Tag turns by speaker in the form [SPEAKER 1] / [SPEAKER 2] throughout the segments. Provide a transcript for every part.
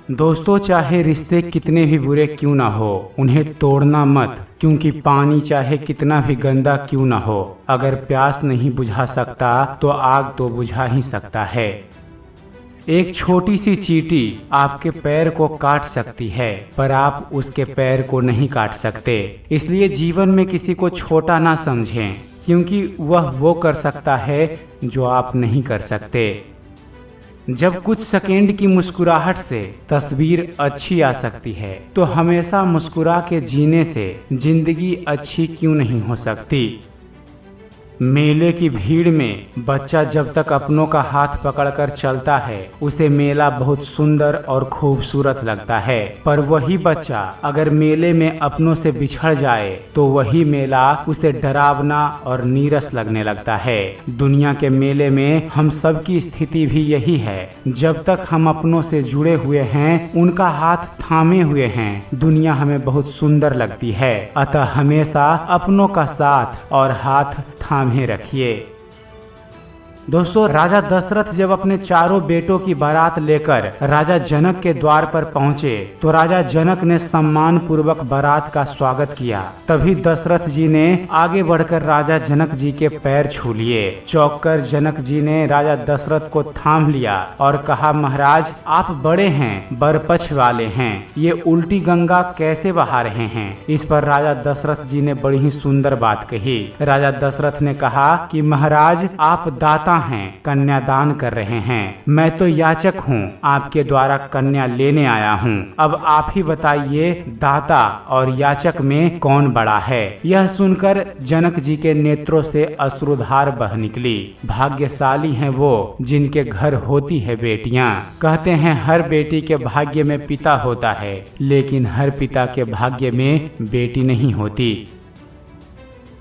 [SPEAKER 1] दोस्तों, चाहे रिश्ते कितने भी बुरे क्यों ना हो, उन्हें तोड़ना मत, क्योंकि पानी चाहे कितना भी गंदा क्यों ना हो, अगर प्यास नहीं बुझा सकता तो आग तो बुझा ही सकता है। एक छोटी सी चींटी आपके पैर को काट सकती है, पर आप उसके पैर को नहीं काट सकते। इसलिए जीवन में किसी को छोटा ना समझें, क्योंकि वह वो कर सकता है जो आप नहीं कर सकते। जब कुछ सेकेंड की मुस्कुराहट से तस्वीर अच्छी आ सकती है, तो हमेशा मुस्कुरा के जीने से जिंदगी अच्छी क्यों नहीं हो सकती। मेले की भीड़ में बच्चा जब तक अपनों का हाथ पकड़कर चलता है, उसे मेला बहुत सुंदर और खूबसूरत लगता है। पर वही बच्चा अगर मेले में अपनों से बिछड़ जाए, तो वही मेला उसे डरावना और नीरस लगने लगता है। दुनिया के मेले में हम सब की स्थिति भी यही है। जब तक हम अपनों से जुड़े हुए हैं, उनका हाथ थामे हुए हैं, दुनिया हमें बहुत सुंदर लगती है। अतः हमेशा अपनों का साथ और हाथ थामे रखिए। दोस्तों, राजा दशरथ जब अपने चारों बेटों की बारात लेकर राजा जनक के द्वार पर पहुंचे, तो राजा जनक ने सम्मान पूर्वक बारात का स्वागत किया। तभी दशरथ जी ने आगे बढ़कर राजा जनक जी के पैर छू लिए। चौंक कर जनक जी ने राजा दशरथ को थाम लिया और कहा, महाराज, आप बड़े हैं, बरपछ वाले हैं, ये उल्टी गंगा कैसे बहा रहे हैं। इस पर राजा दशरथ जी ने बड़ी ही सुंदर बात कही। राजा दशरथ ने कहा कि महाराज, आप दाता हैं, कन्यादान कर रहे हैं, मैं तो याचक हूँ, आपके द्वारा कन्या लेने आया हूँ। अब आप ही बताइए, दाता और याचक में कौन बड़ा है। यह सुनकर जनक जी के नेत्रों से अश्रुधार बह निकली। भाग्यशाली हैं वो जिनके घर होती है बेटियां। कहते हैं हर बेटी के भाग्य में पिता होता है, लेकिन हर पिता के भाग्य में बेटी नहीं होती।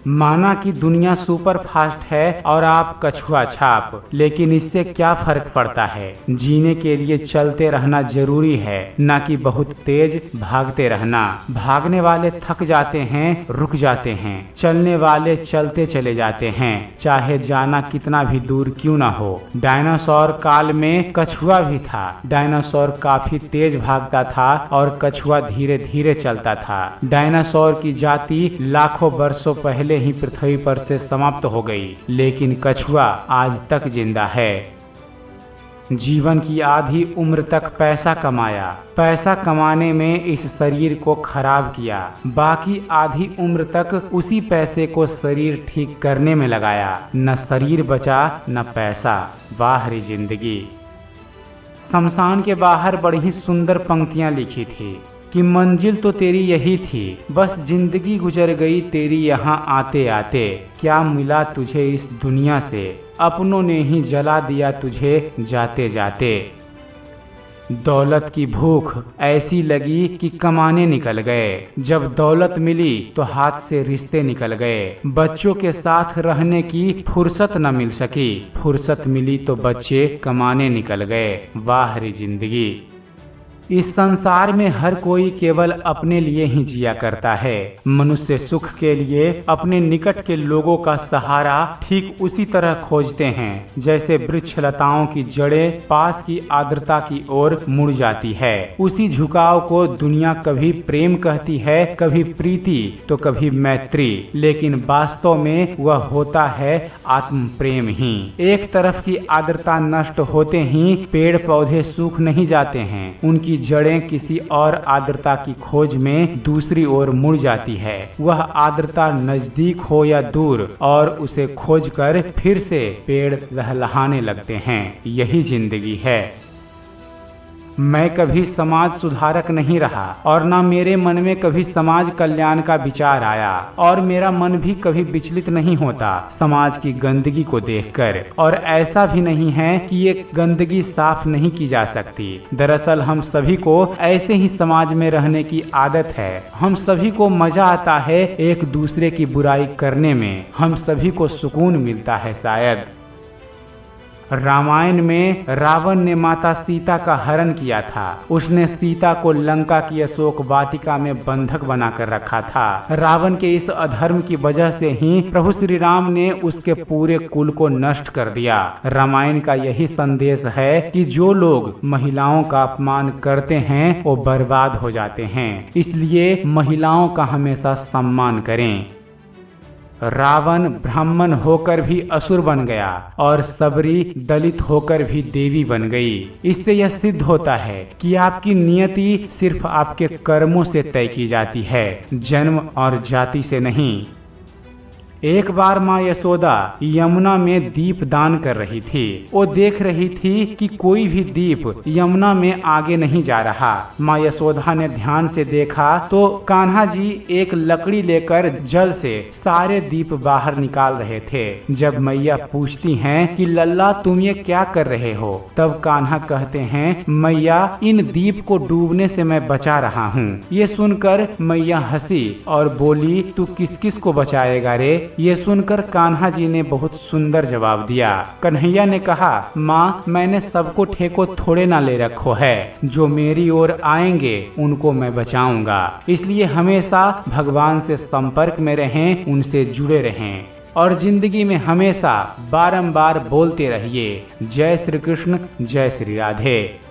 [SPEAKER 1] माना कि दुनिया सुपर फास्ट है और आप कछुआ छाप, लेकिन इससे क्या फर्क पड़ता है। जीने के लिए चलते रहना जरूरी है, न कि बहुत तेज भागते रहना। भागने वाले थक जाते हैं, रुक जाते हैं, चलने वाले चलते चले जाते हैं, चाहे जाना कितना भी दूर क्यों ना हो। डायनासोर काल में कछुआ भी था। डायनासोर काफी तेज भागता था और कछुआ धीरे धीरे चलता था। डायनासोर की जाति लाखों वर्षों पहले ही पृथ्वी पर से समाप्त हो गई, लेकिन कछुआ आज तक जिंदा है। जीवन की आधी उम्र तक पैसा कमाया, पैसा कमाने में इस शरीर को खराब किया, बाकी आधी उम्र तक उसी पैसे को शरीर ठीक करने में लगाया। न शरीर बचा न पैसा। वाह रे जिंदगी। शमशान के बाहर बड़ी ही सुंदर पंक्तियां लिखी थी कि मंजिल तो तेरी यही थी, बस जिंदगी गुजर गई तेरी यहाँ आते आते। क्या मिला तुझे इस दुनिया से, अपनों ने ही जला दिया तुझे जाते जाते। दौलत की भूख ऐसी लगी कि कमाने निकल गए। जब दौलत मिली तो हाथ से रिश्ते निकल गए। बच्चों के साथ रहने की फुर्सत न मिल सकी, फुर्सत मिली तो बच्चे कमाने निकल गए। वाह रे जिंदगी। इस संसार में हर कोई केवल अपने लिए ही जिया करता है। मनुष्य सुख के लिए अपने निकट के लोगों का सहारा ठीक उसी तरह खोजते हैं, जैसे वृक्ष लताओं की जड़ें पास की आर्द्रता की ओर मुड़ जाती है। उसी झुकाव को दुनिया कभी प्रेम कहती है, कभी प्रीति तो कभी मैत्री, लेकिन वास्तव में वह होता है आत्म प्रेम ही। एक तरफ की आर्द्रता नष्ट होते ही पेड़ पौधे सूख नहीं जाते हैं, उनकी जड़ें किसी और आर्द्रता की खोज में दूसरी ओर मुड़ जाती है। वह आर्द्रता नजदीक हो या दूर, और उसे खोजकर फिर से पेड़ लहलहाने लगते हैं। यही जिंदगी है। मैं कभी समाज सुधारक नहीं रहा, और ना मेरे मन में कभी समाज कल्याण का विचार आया, और मेरा मन भी कभी विचलित नहीं होता समाज की गंदगी को देखकर। और ऐसा भी नहीं है कि ये गंदगी साफ नहीं की जा सकती। दरअसल हम सभी को ऐसे ही समाज में रहने की आदत है। हम सभी को मजा आता है एक दूसरे की बुराई करने में, हम सभी को सुकून मिलता है शायद। रामायण में रावण ने माता सीता का हरण किया था। उसने सीता को लंका की अशोक वाटिका में बंधक बनाकर रखा था। रावण के इस अधर्म की वजह से ही प्रभु श्री राम ने उसके पूरे कुल को नष्ट कर दिया। रामायण का यही संदेश है कि जो लोग महिलाओं का अपमान करते हैं वो बर्बाद हो जाते हैं। इसलिए महिलाओं का हमेशा सम्मान करें। रावण ब्राह्मण होकर भी असुर बन गया और सबरी दलित होकर भी देवी बन गई। इससे यह सिद्ध होता है कि आपकी नियति सिर्फ आपके कर्मों से तय की जाती है, जन्म और जाति से नहीं। एक बार माँ यशोदा यमुना में दीप दान कर रही थी। वो देख रही थी कि कोई भी दीप यमुना में आगे नहीं जा रहा। माँ यशोदा ने ध्यान से देखा तो कान्हा जी एक लकड़ी लेकर जल से सारे दीप बाहर निकाल रहे थे। जब मैया पूछती हैं कि लल्ला तुम ये क्या कर रहे हो, तब कान्हा कहते हैं मैया इन दीप को डूबने से मैं बचा रहा हूँ। ये सुनकर मैया हंसी और बोली तू किस किस को बचाएगा रे। ये सुनकर कान्हा जी ने बहुत सुंदर जवाब दिया। कन्हैया ने कहा माँ मैंने सबको ठेको थोड़े ना ले रखो है, जो मेरी ओर आएंगे उनको मैं बचाऊंगा। इसलिए हमेशा भगवान से संपर्क में रहें, उनसे जुड़े रहें और जिंदगी में हमेशा बारंबार बोलते रहिए जय श्री कृष्ण, जय श्री राधे।